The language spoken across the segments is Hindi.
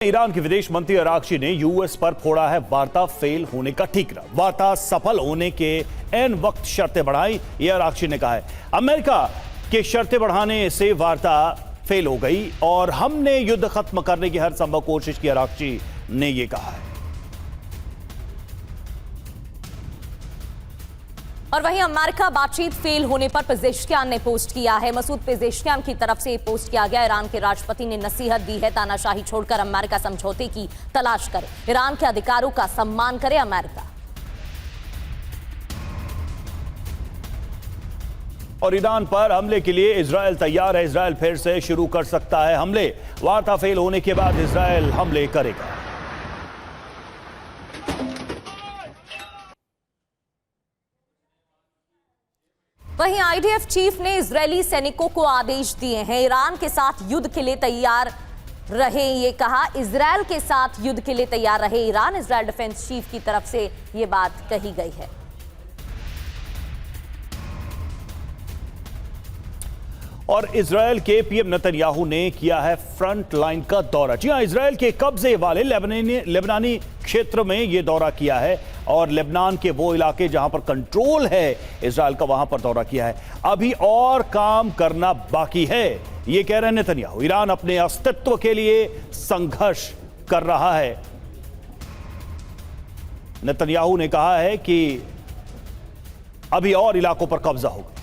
ईरान के विदेश मंत्री अरागची ने यूएस पर फोड़ा है वार्ता फेल होने का ठीकरा। वार्ता सफल होने के एन वक्त शर्तें बढ़ाई, यह अरागची ने कहा है। अमेरिका के शर्तें बढ़ाने से वार्ता फेल हो गई और हमने युद्ध खत्म करने की हर संभव कोशिश की, अरागची ने यह कहा है। और वहीं अमेरिका बातचीत फेल होने पर पेजेश्कियान ने पोस्ट किया है। मसूद पेजेश्कियान की तरफ से पोस्ट किया गया। ईरान के राष्ट्रपति ने नसीहत दी है, तानाशाही छोड़कर अमेरिका समझौते की तलाश करे, ईरान के अधिकारों का सम्मान करे अमेरिका। और ईरान पर हमले के लिए इजरायल तैयार है, इजरायल फिर से शुरू कर सकता है हमले। वार्ता फेल होने के बाद इजरायल हमले करेगा। वहीं आईडीएफ चीफ ने इजरायली सैनिकों को आदेश दिए हैं, ईरान के साथ युद्ध के लिए तैयार रहे। ये कहा, इजरायल के साथ युद्ध के लिए तैयार रहे ईरान। इजरायल डिफेंस चीफ की तरफ से ये बात कही गई है। और इजरायल के पीएम नेतन्याहू ने किया है फ्रंट लाइन का दौरा। जी हां, इजरायल के कब्जे वाले लेबनानी क्षेत्र में यह दौरा किया है और लेबनान के वो इलाके जहां पर कंट्रोल है इजरायल का, वहां पर दौरा किया है। अभी और काम करना बाकी है, ये कह रहे हैं नेतन्याहू। ईरान अपने अस्तित्व के लिए संघर्ष कर रहा है। नेतन्याहू ने कहा है कि अभी और इलाकों पर कब्जा होगा।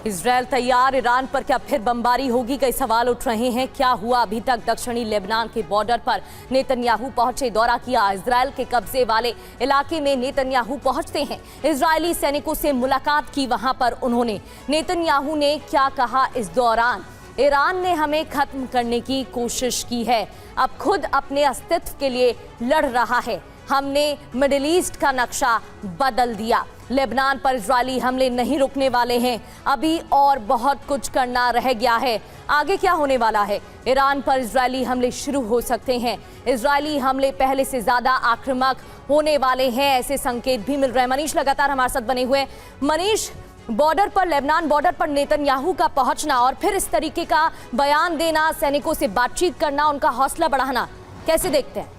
इजरायल तैयार, ईरान पर क्या फिर बमबारी होगी? कई सवाल उठ रहे हैं। क्या हुआ अभी तक? दक्षिणी लेबनान के बॉर्डर पर नेतन्याहू पहुंचे, दौरा किया। इजरायल के कब्जे वाले इलाके में नेतन्याहू पहुंचते हैं, इजरायली सैनिकों से मुलाकात की। वहां पर उन्होंने, नेतन्याहू ने क्या कहा इस दौरान? ईरान ने हमें खत्म करने की कोशिश की है, अब खुद अपने अस्तित्व के लिए लड़ रहा है। हमने मिडिल ईस्ट का नक्शा बदल दिया। लेबनान पर इजरायली हमले नहीं रुकने वाले हैं, अभी और बहुत कुछ करना रह गया है। आगे क्या होने वाला है? ईरान पर इजरायली हमले शुरू हो सकते हैं। इजरायली हमले पहले से ज्यादा आक्रामक होने वाले हैं, ऐसे संकेत भी मिल रहे हैं। मनीष लगातार हमारे साथ बने हुए। मनीष, बॉर्डर पर, लेबनान बॉर्डर पर नेतन्याहू का पहुंचना और फिर इस तरीके का बयान देना, सैनिकों से बातचीत करना, उनका हौसला बढ़ाना, कैसे देखते हैं?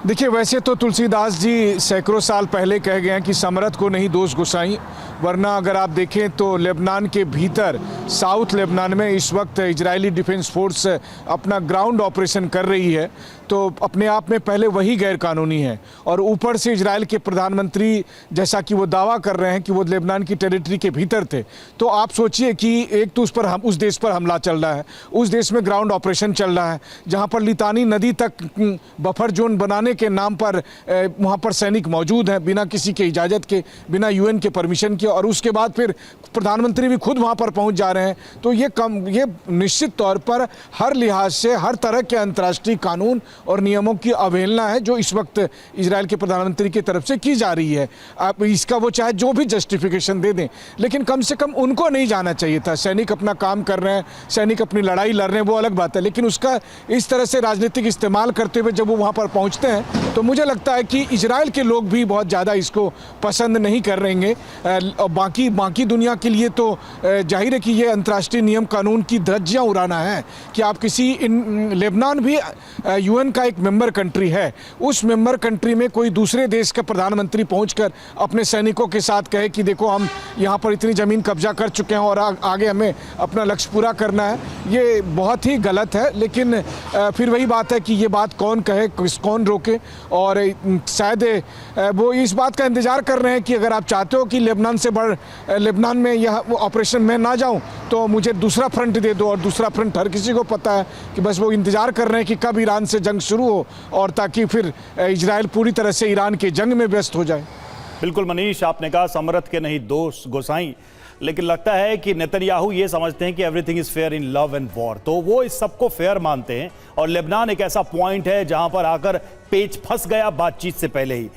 देखिए, वैसे तो तुलसीदास जी सैकड़ों साल पहले कह गए हैं कि समरथ को नहीं दोष गुसाई, वरना अगर आप देखें तो लेबनान के भीतर साउथ लेबनान में इस वक्त इजरायली डिफेंस फोर्स अपना ग्राउंड ऑपरेशन कर रही है, तो अपने आप में पहले वही गैरकानूनी है। और ऊपर से इजरायल के प्रधानमंत्री जैसा कि वो दावा कर रहे हैं कि वो लेबनान की टेरिटरी के भीतर थे, तो आप सोचिए कि एक तो उस देश पर हमला चल रहा है, उस देश में ग्राउंड ऑपरेशन चल रहा है, जहाँ पर लितानी नदी तक बफर जोन बनाने के नाम पर वहाँ पर सैनिक मौजूद हैं, बिना किसी के इजाज़त के, बिना यूएन के परमिशन के, और उसके बाद फिर प्रधानमंत्री भी खुद वहाँ पर पहुँच जा रहे हैं। तो ये निश्चित तौर पर हर लिहाज से हर तरह के अंतर्राष्ट्रीय कानून और नियमों की अवहेलना है जो इस वक्त इजरायल के प्रधानमंत्री की तरफ से की जा रही है। आप इसका वो चाहे जो भी जस्टिफिकेशन दे दें, लेकिन कम से कम उनको नहीं जाना चाहिए था। सैनिक अपना काम कर रहे हैं, सैनिक अपनी लड़ाई लड़ रहे हैं, वो अलग बात है, लेकिन उसका इस तरह से राजनीतिक इस्तेमाल करते हुए जब वो वहाँ पर पहुँचते हैं तो मुझे लगता है कि इजरायल के लोग भी बहुत ज़्यादा इसको पसंद नहीं कर रहेंगे। बाकी दुनिया के लिए तो जाहिर है कि ये अंतर्राष्ट्रीय नियम कानून की धज्जियाँ उड़ाना है कि आप किसी लेबनान भी यूएन का एक मेंबर कंट्री है, उस मेंबर कंट्री में कोई दूसरे देश का प्रधानमंत्री पहुंचकर अपने सैनिकों के साथ कहे कि देखो हम यहाँ पर इतनी ज़मीन कब्जा कर चुके हैं और आगे हमें अपना लक्ष्य पूरा करना है, ये बहुत ही गलत है। लेकिन फिर वही बात है कि ये बात कौन कहे, कौन रोके, और शायद वो इस बात का इंतज़ार कर रहे हैं कि अगर आप चाहते हो कि लेबनान में यह ऑपरेशन में ना जाऊँ तो मुझे दूसरा फ्रंट दे दो, और दूसरा फ्रंट हर किसी को पता है कि बस वो इंतज़ार कर रहे हैं कि कब ईरान से जंग शुरू हो, और ताकि फिर इजरायल पूरी तरह से ईरान के जंग में व्यस्त हो जाए। बिल्कुल मनीष, आपने कहा समरथ के नहीं दोष गोसाई, लेकिन लगता है कि नेतन्याहू ये समझते हैं कि everything is fair in love and war, तो वो इस सबको फेयर मानते हैं। और लेबनान एक ऐसा पॉइंट है जहां पर आकर पेच फंस गया बातचीत से पहले ही।